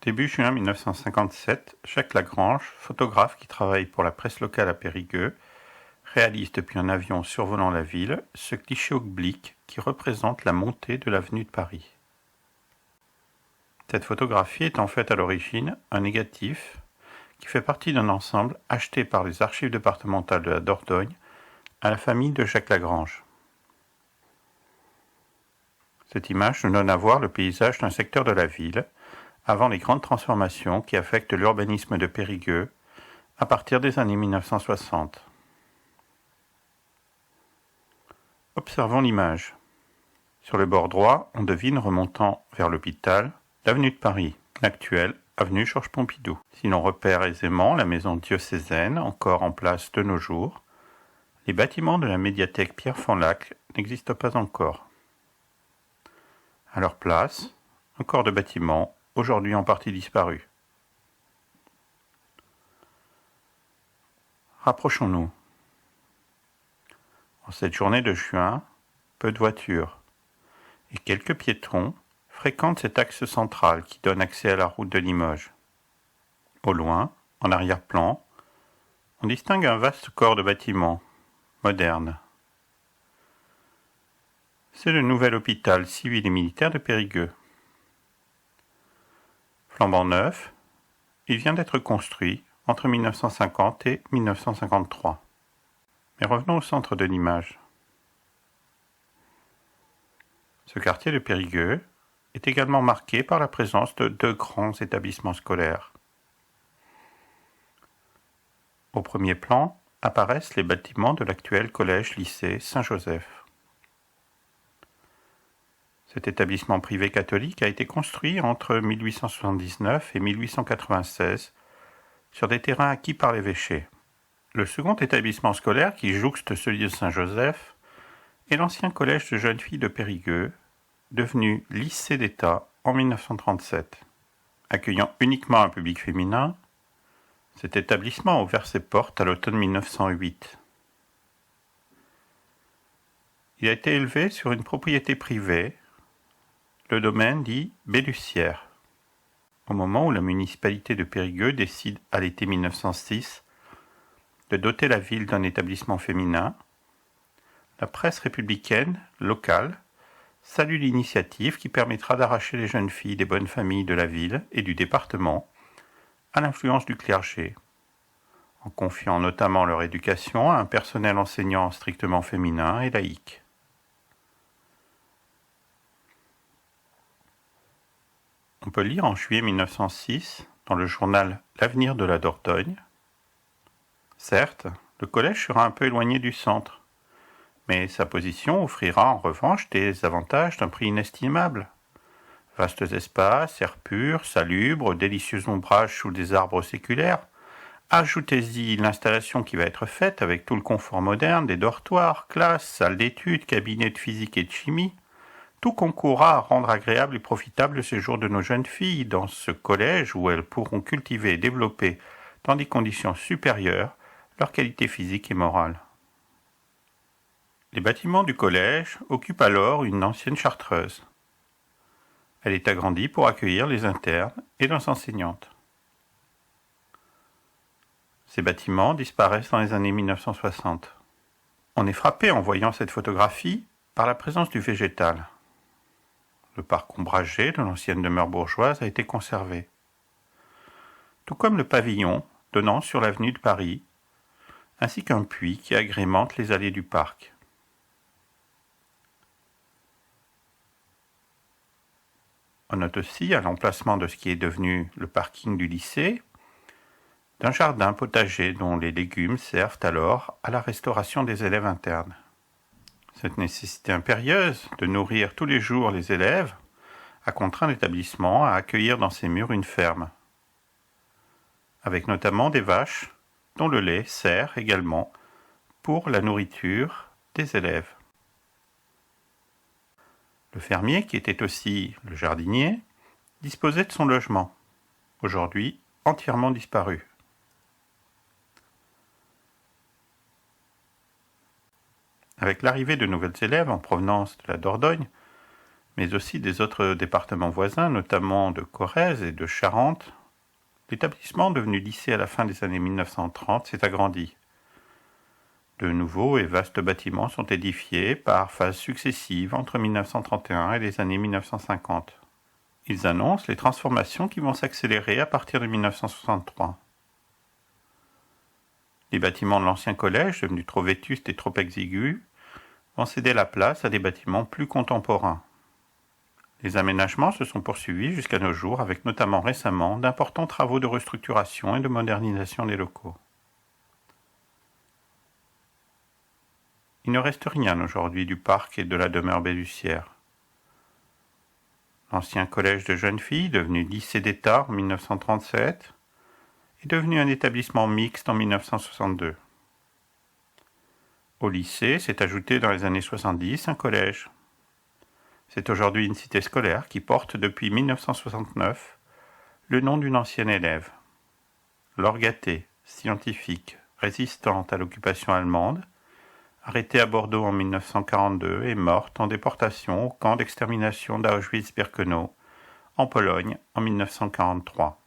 Début juin 1957, Jacques Lagrange, photographe qui travaille pour la presse locale à Périgueux, réalise depuis un avion survolant la ville ce cliché oblique qui représente la montée de l'avenue de Paris. Cette photographie est en fait à l'origine un négatif qui fait partie d'un ensemble acheté par les archives départementales de la Dordogne à la famille de Jacques Lagrange. Cette image nous donne à voir le paysage d'un secteur de la ville avant les grandes transformations qui affectent l'urbanisme de Périgueux à partir des années 1960. Observons l'image. Sur le bord droit, on devine, remontant vers l'hôpital, l'avenue de Paris, l'actuelle avenue Georges Pompidou. Si l'on repère aisément la maison diocésaine, encore en place de nos jours, les bâtiments de la médiathèque Pierre-Fanlac n'existent pas encore. À leur place, un corps de bâtiment, aujourd'hui en partie disparu. Rapprochons-nous. En cette journée de juin, peu de voitures et quelques piétons fréquentent cet axe central qui donne accès à la route de Limoges. Au loin, en arrière-plan, on distingue un vaste corps de bâtiments, moderne. C'est le nouvel hôpital civil et militaire de Périgueux. Flambant neuf, il vient d'être construit entre 1950 et 1953. Mais revenons au centre de l'image. Ce quartier de Périgueux est également marqué par la présence de deux grands établissements scolaires. Au premier plan apparaissent les bâtiments de l'actuel collège-lycée Saint-Joseph. Cet établissement privé catholique a été construit entre 1879 et 1896 sur des terrains acquis par l'évêché. Le second établissement scolaire qui jouxte celui de Saint-Joseph est l'ancien collège de jeunes filles de Périgueux, devenu lycée d'État en 1937. Accueillant uniquement un public féminin, cet établissement a ouvert ses portes à l'automne 1908. Il a été élevé sur une propriété privée, le domaine dit Bellussière. Au moment où la municipalité de Périgueux décide à l'été 1906 de doter la ville d'un établissement féminin, la presse républicaine locale salue l'initiative qui permettra d'arracher les jeunes filles des bonnes familles de la ville et du département à l'influence du clergé, en confiant notamment leur éducation à un personnel enseignant strictement féminin et laïque. On peut lire en juillet 1906, dans le journal L'Avenir de la Dordogne, « Certes, le collège sera un peu éloigné du centre, mais sa position offrira en revanche des avantages d'un prix inestimable. Vastes espaces, air pur, salubre, délicieux ombrage sous des arbres séculaires. Ajoutez-y l'installation qui va être faite avec tout le confort moderne des dortoirs, classes, salles d'études, cabinets de physique et de chimie. Tout concourra à rendre agréable et profitable le séjour de nos jeunes filles dans ce collège où elles pourront cultiver et développer dans des conditions supérieures leur qualité physique et morale. » Les bâtiments du collège occupent alors une ancienne chartreuse. Elle est agrandie pour accueillir les internes et leurs enseignantes. Ces bâtiments disparaissent dans les années 1960. On est frappé en voyant cette photographie par la présence du végétal. Le parc ombragé de l'ancienne demeure bourgeoise a été conservé, tout comme le pavillon donnant sur l'avenue de Paris, ainsi qu'un puits qui agrémente les allées du parc. On note aussi, à l'emplacement de ce qui est devenu le parking du lycée, d'un jardin potager dont les légumes servent alors à la restauration des élèves internes. Cette nécessité impérieuse de nourrir tous les jours les élèves a contraint l'établissement à accueillir dans ses murs une ferme, avec notamment des vaches dont le lait sert également pour la nourriture des élèves. Le fermier, qui était aussi le jardinier, disposait de son logement, aujourd'hui entièrement disparu. Avec l'arrivée de nouvelles élèves en provenance de la Dordogne, mais aussi des autres départements voisins, notamment de Corrèze et de Charente, l'établissement devenu lycée à la fin des années 1930 s'est agrandi. De nouveaux et vastes bâtiments sont édifiés par phases successives entre 1931 et les années 1950. Ils annoncent les transformations qui vont s'accélérer à partir de 1963. Les bâtiments de l'ancien collège, devenus trop vétustes et trop exigus, vont céder la place à des bâtiments plus contemporains. Les aménagements se sont poursuivis jusqu'à nos jours, avec notamment récemment d'importants travaux de restructuration et de modernisation des locaux. Il ne reste rien aujourd'hui du parc et de la demeure Bellussière. L'ancien collège de jeunes filles, devenu lycée d'État en 1937, est devenu un établissement mixte en 1962. Au lycée s'est ajouté dans les années 70 un collège. C'est aujourd'hui une cité scolaire qui porte depuis 1969 le nom d'une ancienne élève. Laure Gatté, scientifique, résistante à l'occupation allemande, arrêtée à Bordeaux en 1942 et morte en déportation au camp d'extermination d'Auschwitz-Birkenau, en Pologne, en 1943.